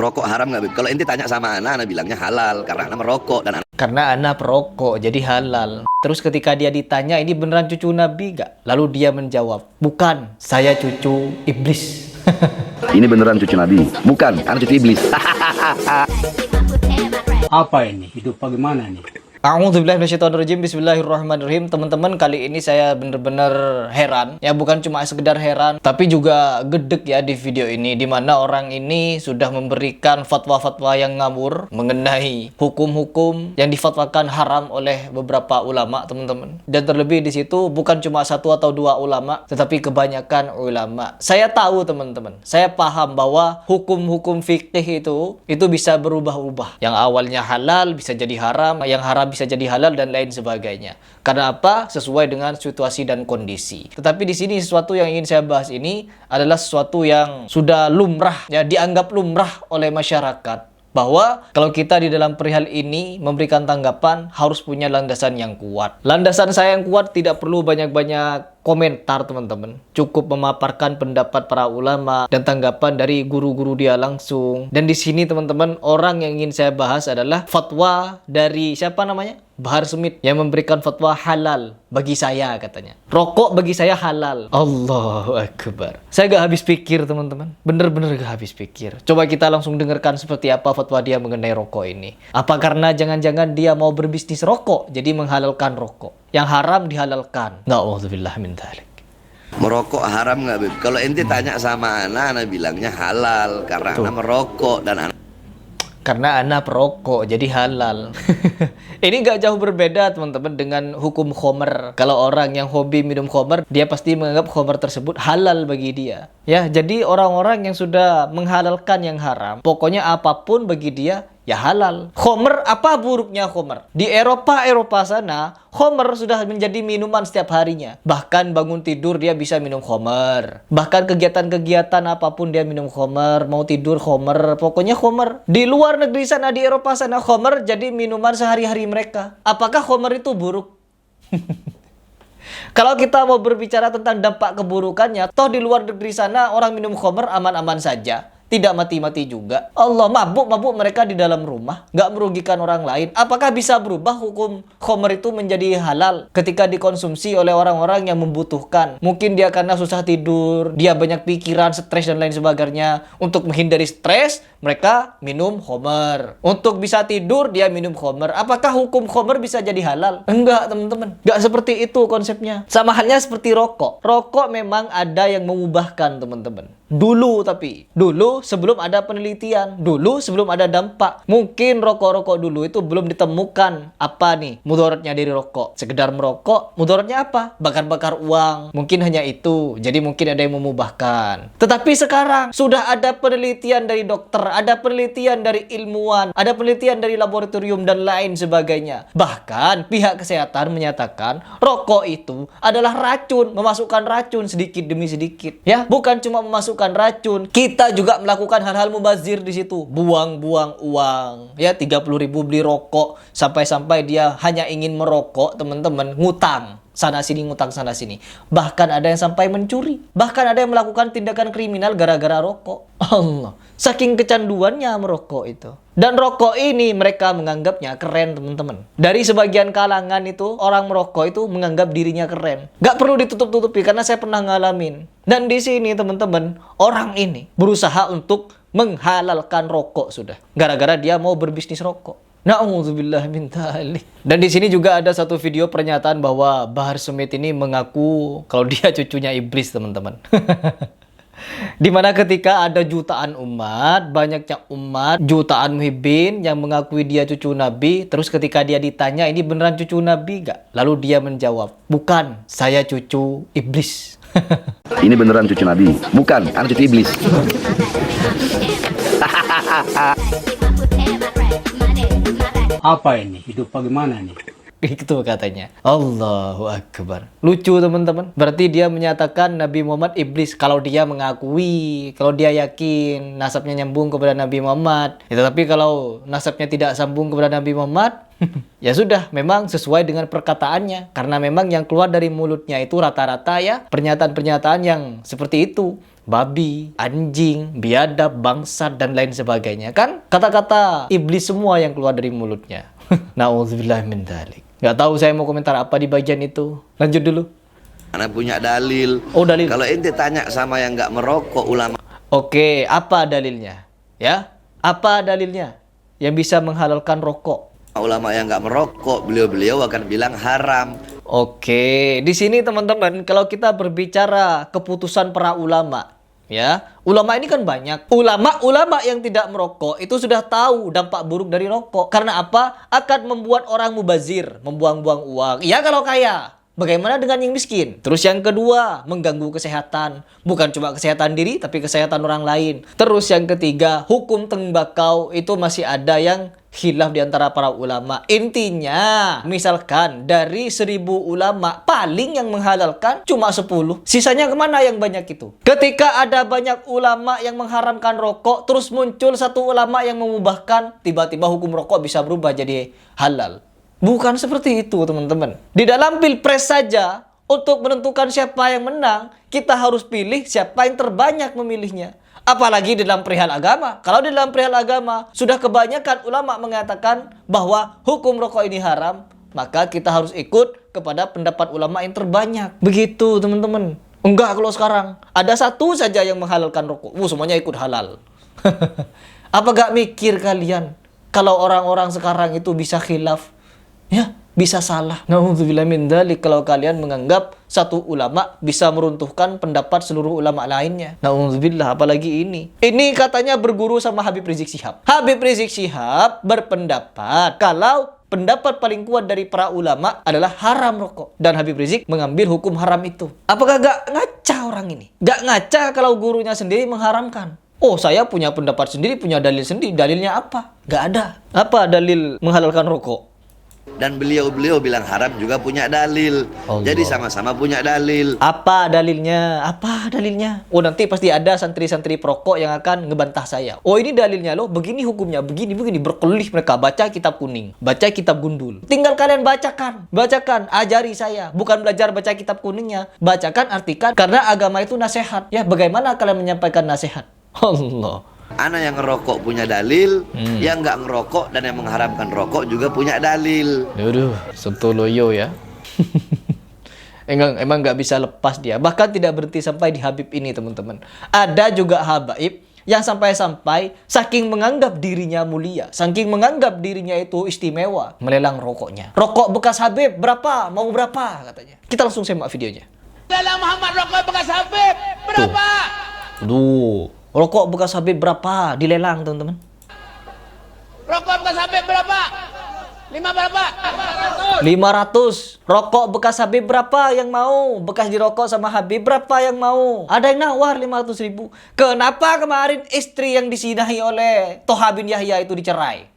Merokok haram nggak, Beb? Kalau ente tanya sama ana bilangnya halal karena ana merokok dan ana... Karena anak perokok, jadi halal. Terus ketika dia ditanya, ini beneran cucu Nabi gak? Lalu dia menjawab, bukan, saya cucu iblis. Ini beneran cucu Nabi? Bukan, ana cucu iblis. Apa ini? Hidup bagaimana nih? A'udzubillahi minasyaitonirrajim. Bismillahirrahmanirrahim. Teman-teman, kali ini saya bener-bener heran. Ya, bukan cuma sekedar heran, tapi juga gedek ya di video ini, dimana orang ini sudah memberikan fatwa-fatwa yang ngawur mengenai hukum-hukum yang difatwakan haram oleh beberapa ulama, teman-teman. Dan terlebih di situ bukan cuma satu atau dua ulama, tetapi kebanyakan ulama. Saya tahu, teman-teman, saya paham bahwa hukum-hukum fikih itu bisa berubah-ubah. Yang awalnya halal bisa jadi haram, yang haram bisa jadi halal dan lain sebagainya. Karena apa? Sesuai dengan situasi dan kondisi. Tetapi di sini sesuatu yang ingin saya bahas ini adalah sesuatu yang sudah lumrah, ya, dianggap lumrah oleh masyarakat. Bahwa kalau kita di dalam perihal ini memberikan tanggapan harus punya landasan yang kuat. Landasan saya yang kuat tidak perlu banyak-banyak komentar, teman-teman. Cukup memaparkan pendapat para ulama dan tanggapan dari guru-guru dia langsung. Dan di sini, teman-teman, orang yang ingin saya bahas adalah fatwa dari siapa namanya? Bahar Smith yang memberikan fatwa halal bagi saya, katanya. Rokok bagi saya halal. Allahu Akbar. Saya gak habis pikir, teman-teman. Bener-bener gak habis pikir. Coba kita langsung dengarkan seperti apa fatwa dia mengenai rokok ini. Apa karena jangan-jangan dia mau berbisnis rokok, jadi menghalalkan rokok? Yang haram dihalalkan. Na'udzubillah min dzalik. Merokok haram nggak, Beb? Kalau ente tanya sama ana bilangnya halal karena ana merokok dan ana... Karena anak perokok, jadi halal. Ini gak jauh berbeda, teman-teman, dengan hukum khomer. Kalau orang yang hobi minum khomer, dia pasti menganggap khomer tersebut halal bagi dia. Ya, jadi orang-orang yang sudah menghalalkan yang haram, pokoknya apapun bagi dia, ya halal. Khomer, apa buruknya khomer? Di Eropa sana, khomer sudah menjadi minuman setiap harinya. Bahkan bangun tidur dia bisa minum khomer. Bahkan kegiatan-kegiatan apapun dia minum khomer. Mau tidur khomer, pokoknya khomer. Di luar negeri sana, di Eropa sana, khomer jadi minuman sehari-hari mereka. Apakah khomer itu buruk? Kalau kita mau berbicara tentang dampak keburukannya, toh di luar negeri sana orang minum khomer aman-aman saja. Tidak mati-mati juga. Allah, mabuk-mabuk mereka di dalam rumah. Nggak merugikan orang lain. Apakah bisa berubah hukum khomer itu menjadi halal ketika dikonsumsi oleh orang-orang yang membutuhkan? Mungkin dia karena susah tidur, dia banyak pikiran, stres dan lain sebagainya. Untuk menghindari stres, mereka minum khomer. Untuk bisa tidur, dia minum khomer. Apakah hukum khomer bisa jadi halal? Enggak, teman-teman. Nggak seperti itu konsepnya. Sama halnya seperti rokok. Rokok memang ada yang mengubahkan, teman-teman. Dulu sebelum ada penelitian, dulu sebelum ada dampak. Mungkin rokok-rokok dulu itu belum ditemukan apa nih mudaratnya dari rokok. Sekedar merokok, mudaratnya apa? Bakar-bakar uang. Mungkin hanya itu. Jadi mungkin ada yang memubahkan. Tetapi sekarang sudah ada penelitian dari dokter, ada penelitian dari ilmuwan, ada penelitian dari laboratorium dan lain sebagainya. Bahkan pihak kesehatan menyatakan rokok itu adalah racun, memasukkan racun sedikit demi sedikit. Ya, bukan cuma memasukkan racun, kita juga melakukan hal-hal mubazir di situ, buang-buang uang, ya 30.000 beli rokok, sampai-sampai dia hanya ingin merokok, teman-teman, ngutang sana sini, ngutang sana sini, bahkan ada yang sampai mencuri, bahkan ada yang melakukan tindakan kriminal gara-gara rokok. Allah, saking kecanduannya merokok itu. Dan rokok ini mereka menganggapnya keren, teman-teman. Dari sebagian kalangan itu, orang merokok itu menganggap dirinya keren. Gak perlu ditutup-tutupi karena saya pernah ngalamin. Dan di sini, teman-teman, orang ini berusaha untuk menghalalkan rokok sudah. Gara-gara dia mau berbisnis rokok. Na'udzubillah min dzalik. Dan di sini juga ada satu video pernyataan bahwa Bahar Smith ini mengaku kalau dia cucunya iblis, teman-teman. Dimana ketika ada jutaan umat, banyaknya umat, jutaan muhibbin yang mengakui dia cucu Nabi, terus ketika dia ditanya, ini beneran cucu Nabi gak? Lalu dia menjawab, bukan, saya cucu iblis. Ini beneran cucu Nabi? Bukan, ana cucu iblis. Apa ini? Hidup bagaimana nih? Itu katanya. Allahu Akbar. Lucu, teman-teman. Berarti dia menyatakan Nabi Muhammad iblis kalau dia mengakui, kalau dia yakin nasabnya nyambung kepada Nabi Muhammad. Ya, tetapi kalau nasabnya tidak sambung kepada Nabi Muhammad, ya sudah, memang sesuai dengan perkataannya. Karena memang yang keluar dari mulutnya itu rata-rata ya pernyataan-pernyataan yang seperti itu. babi, anjing, biadab, bangsat, dan lain sebagainya. Kan kata-kata iblis semua yang keluar dari mulutnya. Na'udzubillah min dzalik. Nggak tahu saya mau komentar apa di bagian itu. Lanjut dulu. Ana punya dalil. Oh, dalil. Kalau ente tanya sama yang nggak merokok ulama Oke, apa dalilnya? Ya, apa dalilnya yang bisa menghalalkan rokok? yang nggak merokok, beliau akan bilang haram. Oke, di sini teman-teman, kalau kita berbicara keputusan para ulama, ya, ulama ini kan banyak. Ulama yang tidak merokok itu sudah tahu dampak buruk dari rokok. Karena apa? Akan membuat orang mubazir, membuang-buang uang. Ya kalau kaya. Bagaimana dengan yang miskin? Terus yang kedua, mengganggu kesehatan. Bukan cuma kesehatan diri, tapi kesehatan orang lain. Terus yang ketiga, hukum tembakau itu masih ada yang khilaf di antara para ulama. Intinya, misalkan dari 1000 ulama, paling yang menghalalkan cuma 10. Sisanya kemana yang banyak itu? Ketika ada banyak ulama yang mengharamkan rokok, terus muncul satu ulama yang mengubahkan, tiba-tiba hukum rokok bisa berubah jadi halal. Bukan seperti itu, teman-teman. Di dalam pilpres saja, untuk menentukan siapa yang menang, kita harus pilih siapa yang terbanyak memilihnya. Apalagi di dalam perihal agama. Kalau di dalam perihal agama, sudah kebanyakan ulama mengatakan bahwa hukum rokok ini haram, maka kita harus ikut kepada pendapat ulama yang terbanyak. Begitu, teman-teman. Enggak kalau sekarang. Ada satu saja yang menghalalkan rokok. Semuanya ikut halal. Apa gak mikir kalian? Kalau orang-orang sekarang itu bisa khilaf, ya, bisa salah. Na'udzubillah min dzalik, kalau kalian menganggap satu ulama bisa meruntuhkan pendapat seluruh ulama lainnya. Na'udzubillah, apalagi ini. Ini katanya berguru sama Habib Rizik Syihab. Habib Rizik Syihab berpendapat kalau pendapat paling kuat dari para ulama adalah haram rokok. Dan Habib Rizik mengambil hukum haram itu. Apakah gak ngaca orang ini? Gak ngaca kalau gurunya sendiri mengharamkan. Oh, saya punya pendapat sendiri, punya dalil sendiri. Dalilnya apa? Gak ada. Apa dalil menghalalkan rokok? Dan beliau bilang haram juga punya dalil. Allah. Jadi sama-sama punya dalil. Apa dalilnya? Apa dalilnya? Oh, nanti pasti ada santri-santri perokok yang akan ngebantah saya. Oh, ini dalilnya loh, begini hukumnya, begini. Berkelih mereka baca kitab kuning, baca kitab gundul. Tinggal kalian bacakan, ajari saya. Bukan belajar baca kitab kuningnya, bacakan, artikan. Karena agama itu nasihat. Ya, bagaimana kalian menyampaikan nasihat? Allah. Ana yang ngerokok punya dalil, yang nggak ngerokok dan yang mengharamkan rokok juga punya dalil. Aduh, sontoloyo ya. Emang nggak bisa lepas dia. Bahkan tidak berhenti sampai di Habib ini, teman-teman. Ada juga habaib yang sampai-sampai saking menganggap dirinya mulia, saking menganggap dirinya itu istimewa, melelang rokoknya. Rokok bekas Habib berapa? Mau berapa? Katanya. Kita langsung simak videonya. Dalam Muhammad rokok bekas Habib berapa? Tuh. Rokok bekas Habib berapa? Dilelang, teman-teman. Rokok bekas Habib berapa? 5 berapa? 500. Rokok bekas Habib berapa yang mau? Bekas dirokok sama Habib berapa yang mau? Ada yang nawar 500.000. Kenapa kemarin istri yang disinahi oleh Toha bin Yahya itu dicerai?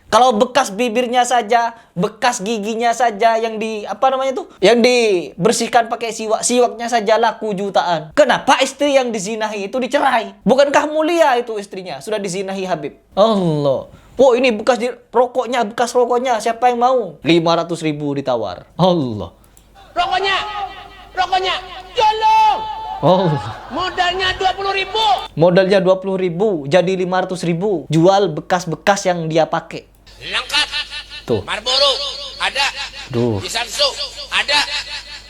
Kalau bekas bibirnya saja, bekas giginya saja yang yang dibersihkan pakai siwak, siwaknya saja laku jutaan. Kenapa istri yang dizinahi itu dicerai? Bukankah mulia itu istrinya? Sudah dizinahi Habib. Allah. Oh, ini bekas rokoknya, siapa yang mau? 500.000 ditawar. Allah. Rokoknya, tolong. Oh. Modalnya 20.000. Modalnya 20.000, jadi 500.000. Jual bekas-bekas yang dia pakai. Lengkap. Tuh. Marlboro ada. Duh. Disansu ada.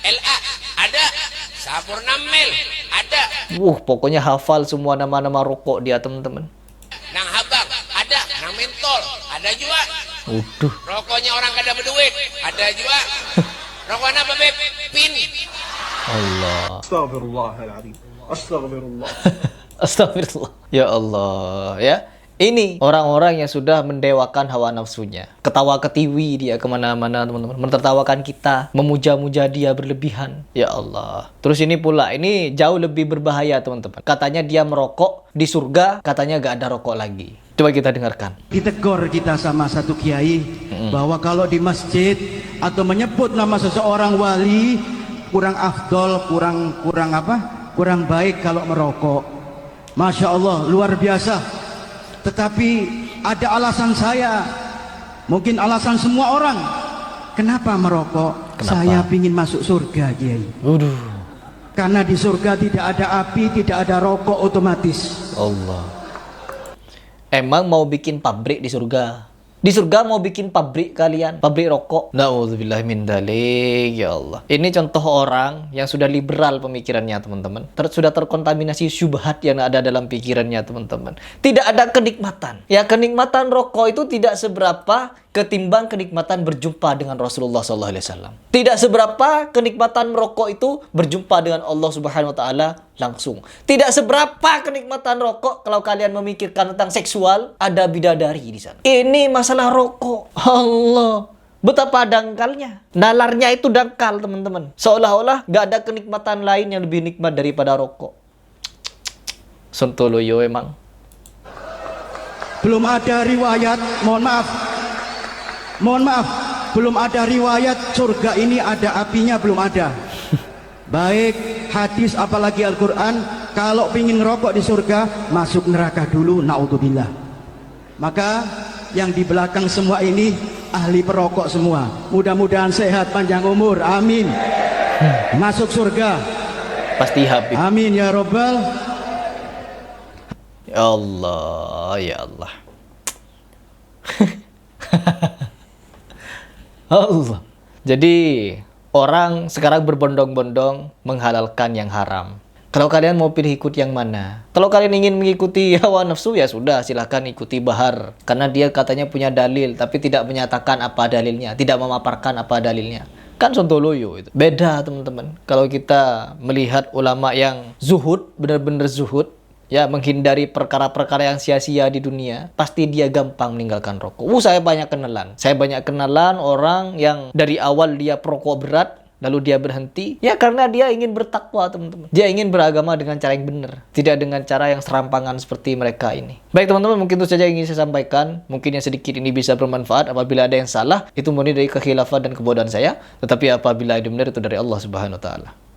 LA ada. Sampurna Mil ada. Pokoknya hafal semua nama-nama rokok dia, teman-teman. Nang Habang ada. Nang Mentol ada juga. Udah. Rokoknya orang kada berduit ada juga. Rokoknya apa, Beb? Pin. Allah. Astaghfirullahaladzim. Astaghfirullah. Astagfirullah. Ya Allah, ya. Ini orang-orang yang sudah mendewakan hawa nafsunya. Ketawa ketiwi dia kemana-mana, teman-teman. Mentertawakan kita, memuja-muja dia berlebihan. Ya Allah. Terus ini pula, ini jauh lebih berbahaya, teman-teman. Katanya dia merokok di surga, katanya gak ada rokok lagi. Coba kita dengarkan. Ditegur kita sama satu kiai bahwa kalau di masjid atau menyebut nama seseorang wali kurang afdol, kurang baik kalau merokok. Masya Allah, luar biasa. Tetapi ada alasan saya, mungkin alasan semua orang. Kenapa merokok? Kenapa? Saya ingin masuk surga, Kiai. Karena di surga tidak ada api, tidak ada rokok otomatis. Allah. Emang mau bikin pabrik di surga? Di surga mau bikin pabrik kalian, pabrik rokok. Nauzubillah min dzalik, ya Allah. Ini contoh orang yang sudah liberal pemikirannya, teman-teman. Sudah terkontaminasi syubhat yang ada dalam pikirannya, teman-teman. Tidak ada kenikmatan. Ya, kenikmatan rokok itu tidak seberapa ketimbang kenikmatan berjumpa dengan Rasulullah SAW. Tidak seberapa kenikmatan merokok itu berjumpa dengan Allah Subhanahu Wa Taala langsung. Tidak seberapa kenikmatan rokok kalau kalian memikirkan tentang seksual, ada bidadari di sana. Ini masalah rokok. Allah, betapa dangkalnya. Nalarnya itu dangkal, teman-teman. Seolah-olah gak ada kenikmatan lain yang lebih nikmat daripada rokok. Sontoloyo emang. Belum ada riwayat, mohon maaf, belum ada riwayat surga ini ada apinya, belum ada. Baik hadis apalagi Al-Quran, kalau pingin rokok di surga, masuk neraka dulu, naudzubillah. Maka yang di belakang semua ini ahli perokok semua. Mudah-mudahan sehat, panjang umur, amin. Masuk surga, Pasti Habib. amin ya robbal. Ya Allah, ya Allah. Allah. Jadi orang sekarang berbondong-bondong menghalalkan yang haram. Kalau kalian mau pilih ikut yang mana? Kalau kalian ingin mengikuti hawa nafsu, ya sudah, silahkan ikuti Bahar. Karena dia katanya punya dalil, tapi tidak menyatakan apa dalilnya, tidak memaparkan apa dalilnya. Kan sontoloyo itu. Beda, teman-teman. Kalau kita melihat ulama yang zuhud, benar-benar zuhud, ya, menghindari perkara-perkara yang sia-sia di dunia, pasti dia gampang meninggalkan rokok. Saya banyak kenalan. Saya banyak kenalan orang yang dari awal dia perokok berat, lalu dia berhenti, ya karena dia ingin bertakwa, teman-teman. Dia ingin beragama dengan cara yang benar, tidak dengan cara yang serampangan seperti mereka ini. Baik, teman-teman, mungkin itu saja yang ingin saya sampaikan. Mungkin yang sedikit ini bisa bermanfaat. Apabila ada yang salah, itu murni dari kekhilafan dan kebodohan saya. Tetapi apabila itu benar, itu dari Allah Subhanahu Wa Taala.